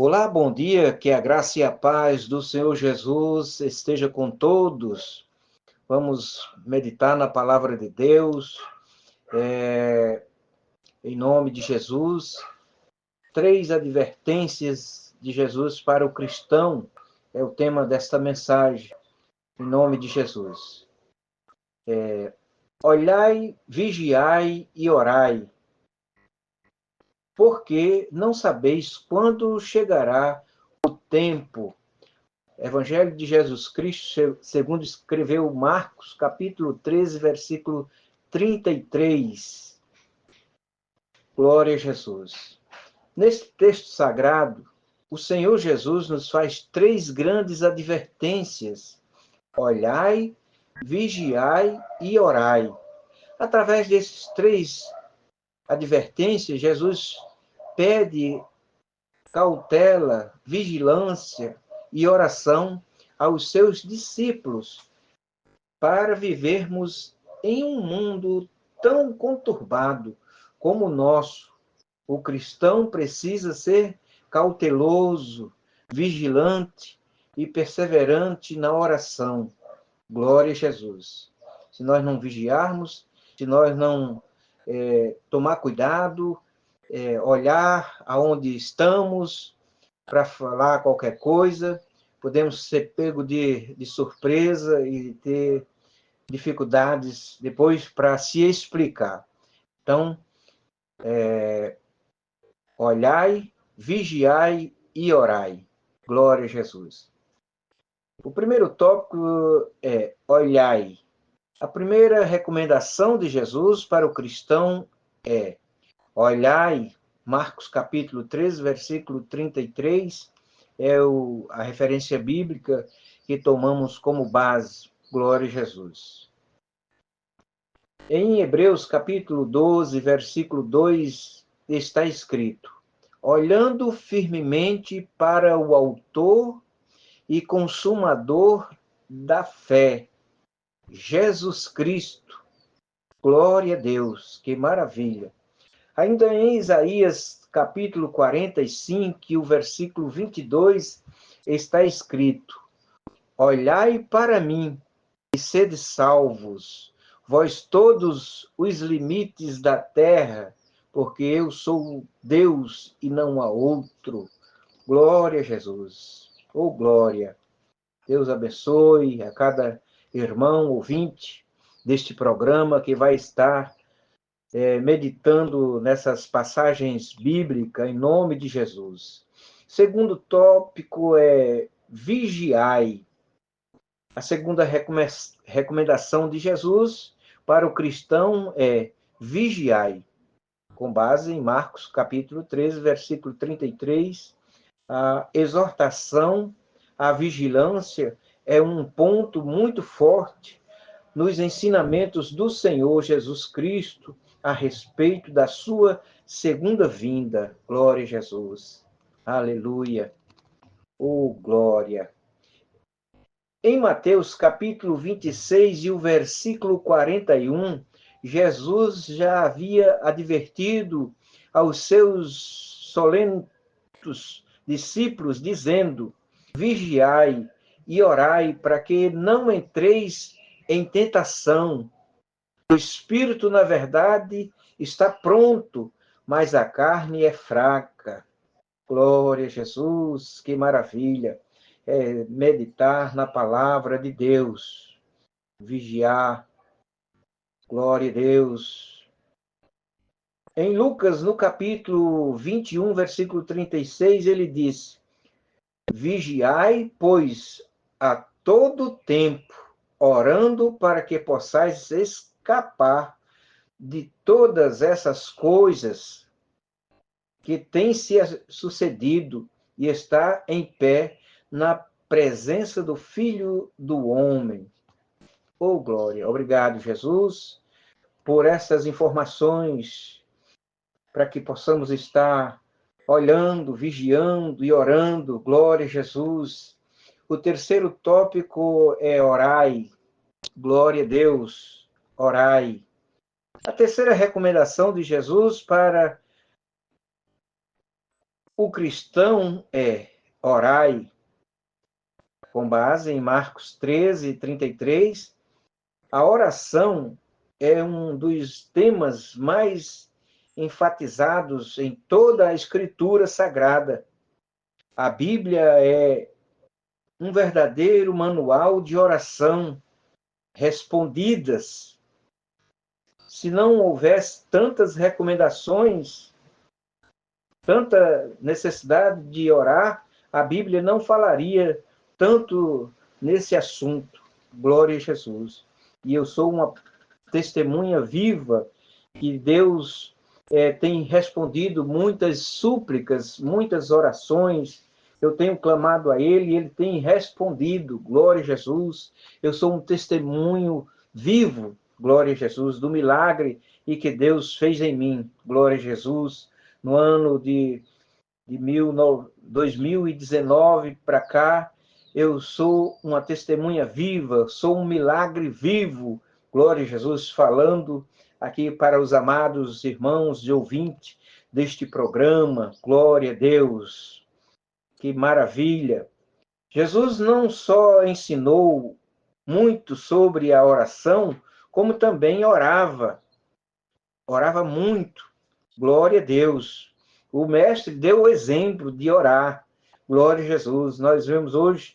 Olá, bom dia, que a graça e a paz do Senhor Jesus esteja com todos. Vamos meditar na palavra de Deus, em nome de Jesus. 3 advertências de Jesus para o cristão é o tema desta mensagem, em nome de Jesus. Olhai, vigiai e orai, porque não sabeis quando chegará o tempo. Evangelho de Jesus Cristo, segundo escreveu Marcos, capítulo 13, versículo 33. Glória a Jesus. Nesse texto sagrado, o Senhor Jesus nos faz 3 grandes advertências: olhai, vigiai e orai. Através desses 3 advertências, Jesus pede cautela, vigilância e oração aos seus discípulos para vivermos em um mundo tão conturbado como o nosso. O cristão precisa ser cauteloso, vigilante e perseverante na oração. Glória a Jesus. Se nós não vigiarmos, se nós não tomar cuidado, olhar aonde estamos para falar qualquer coisa, podemos ser pego de surpresa e ter dificuldades depois para se explicar. Então, olhai, vigiai e orai. Glória a Jesus. O primeiro tópico é olhai. A primeira recomendação de Jesus para o cristão é olhai. Marcos capítulo 13, versículo 33, é a referência bíblica que tomamos como base. Glória a Jesus. Em Hebreus capítulo 12, versículo 2, está escrito: olhando firmemente para o autor e consumador da fé, Jesus Cristo. Glória a Deus, que maravilha. Ainda em Isaías capítulo 45, o versículo 22, está escrito: olhai para mim e sede salvos, vós todos os limites da terra, porque eu sou Deus e não há outro. Glória a Jesus. Oh, glória. Deus abençoe a cada irmão ouvinte deste programa que vai estar meditando nessas passagens bíblicas em nome de Jesus. Segundo tópico é vigiai. A segunda recomendação de Jesus para o cristão é vigiai, com base em Marcos capítulo 13, versículo 33. A exortação à vigilância é um ponto muito forte nos ensinamentos do Senhor Jesus Cristo a respeito da sua segunda vinda. Glória a Jesus. Aleluia. Oh, glória. Em Mateus capítulo 26 e o versículo 41, Jesus já havia advertido aos seus solentos discípulos, dizendo: vigiai e orai para que não entreis em tentação. O espírito, na verdade, está pronto, mas a carne é fraca. Glória a Jesus, que maravilha. É meditar na palavra de Deus, vigiar. Glória a Deus. Em Lucas, no capítulo 21, versículo 36, ele diz: vigiai, pois, a todo tempo, orando para que possais escapar de todas essas coisas que têm se sucedido e está em pé na presença do Filho do Homem. Oh, glória! Obrigado, Jesus, por essas informações, para que possamos estar olhando, vigiando e orando. Glória a Jesus. O terceiro tópico é orai. Glória a Deus. Orai. A terceira recomendação de Jesus para o cristão é orai, com base em Marcos 13, 33, a oração é um dos temas mais enfatizados em toda a Escritura Sagrada. A Bíblia é um verdadeiro manual de oração respondidas. Se não houvesse tantas recomendações, tanta necessidade de orar, a Bíblia não falaria tanto nesse assunto. Glória a Jesus. E eu sou uma testemunha viva que Deus tem respondido muitas súplicas, muitas orações. Eu tenho clamado a Ele e Ele tem respondido. Glória a Jesus. Eu sou um testemunho vivo, glória a Jesus, do milagre e que Deus fez em mim. Glória a Jesus. No ano de 2019 para cá, eu sou uma testemunha viva, sou um milagre vivo, glória a Jesus, falando aqui para os amados irmãos e ouvintes deste programa, glória a Deus, que maravilha. Jesus não só ensinou muito sobre a oração, como também orava muito, glória a Deus. O mestre deu o exemplo de orar, glória a Jesus. Nós vemos hoje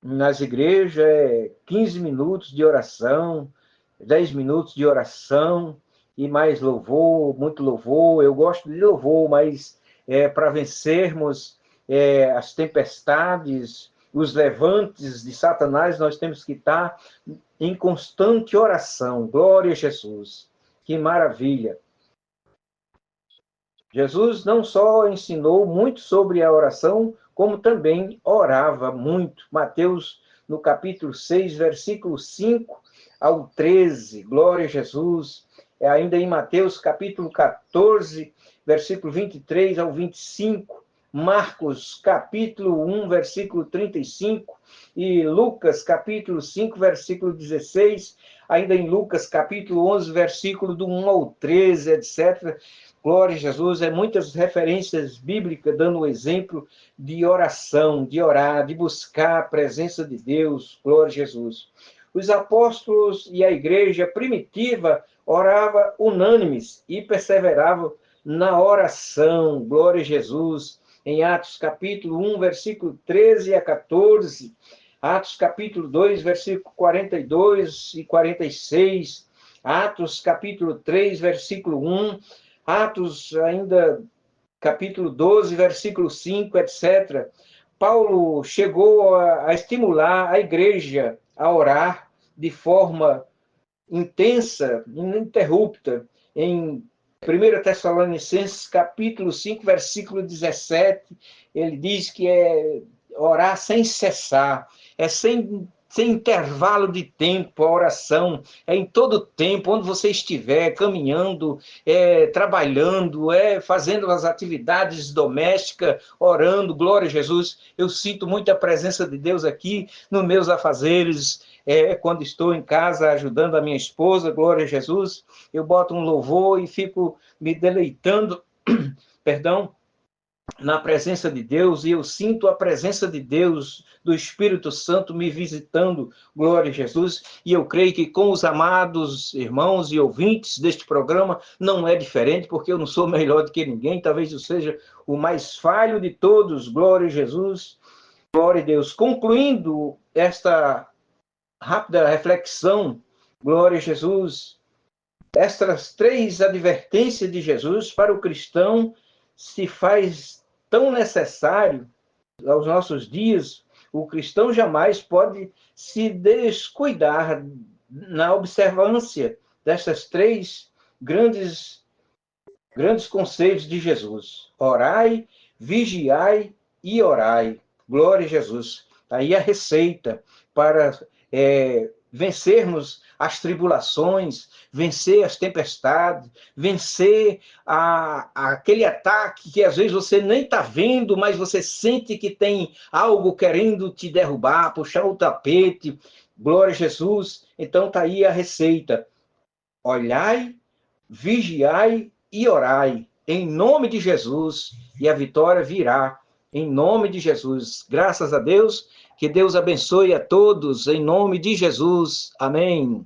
nas igrejas 15 minutos de oração, 10 minutos de oração e mais louvor, muito louvor. Eu gosto de louvor, mas para vencermos as tempestades, os levantes de Satanás, nós temos que estar em constante oração. Glória a Jesus. Que maravilha! Jesus não só ensinou muito sobre a oração, como também orava muito. Mateus, no capítulo 6, versículo 5 ao 13. Glória a Jesus. Ainda em Mateus, capítulo 14, versículo 23 ao 25. Marcos, capítulo 1, versículo 35. E Lucas, capítulo 5, versículo 16. Ainda em Lucas, capítulo 11, versículo do 1 ao 13, etc. Glória a Jesus, muitas referências bíblicas dando o exemplo de oração, de orar, de buscar a presença de Deus. Glória a Jesus. Os apóstolos e a igreja primitiva oravam unânimes e perseveravam na oração. Glória a Jesus. Em Atos capítulo 1, versículo 13 a 14. Atos capítulo 2, versículo 42 e 46. Atos capítulo 3, versículo 1. Atos, ainda, capítulo 12, versículo 5, etc. Paulo chegou a estimular a igreja a orar de forma intensa, ininterrupta, em 1 Tessalonicenses, capítulo 5, versículo 17, ele diz que é orar sem cessar, é sem intervalo de tempo, a oração é em todo tempo, onde você estiver, caminhando, trabalhando, fazendo as atividades domésticas, orando, glória a Jesus. Eu sinto muita presença de Deus aqui nos meus afazeres, quando estou em casa ajudando a minha esposa, glória a Jesus, eu boto um louvor e fico me deleitando, perdão, na presença de Deus, e eu sinto a presença de Deus, do Espírito Santo me visitando, glória a Jesus, e eu creio que com os amados irmãos e ouvintes deste programa não é diferente, porque eu não sou melhor do que ninguém, talvez eu seja o mais falho de todos, glória a Jesus, glória a Deus. Concluindo esta rápida reflexão, glória a Jesus, estas 3 advertências de Jesus para o cristão se faz tão necessário aos nossos dias. O cristão jamais pode se descuidar na observância destas 3 grandes conselhos de Jesus. Orai, vigiai e orai. Glória a Jesus. Aí a receita para vencermos as tribulações, vencer as tempestades, vencer aquele ataque que às vezes você nem está vendo, mas você sente que tem algo querendo te derrubar, puxar o tapete. Glória a Jesus. Então está aí a receita. Olhai, vigiai e orai. em nome de Jesus, e a vitória virá em nome de Jesus. Graças a Deus, que Deus abençoe a todos, em nome de Jesus. Amém.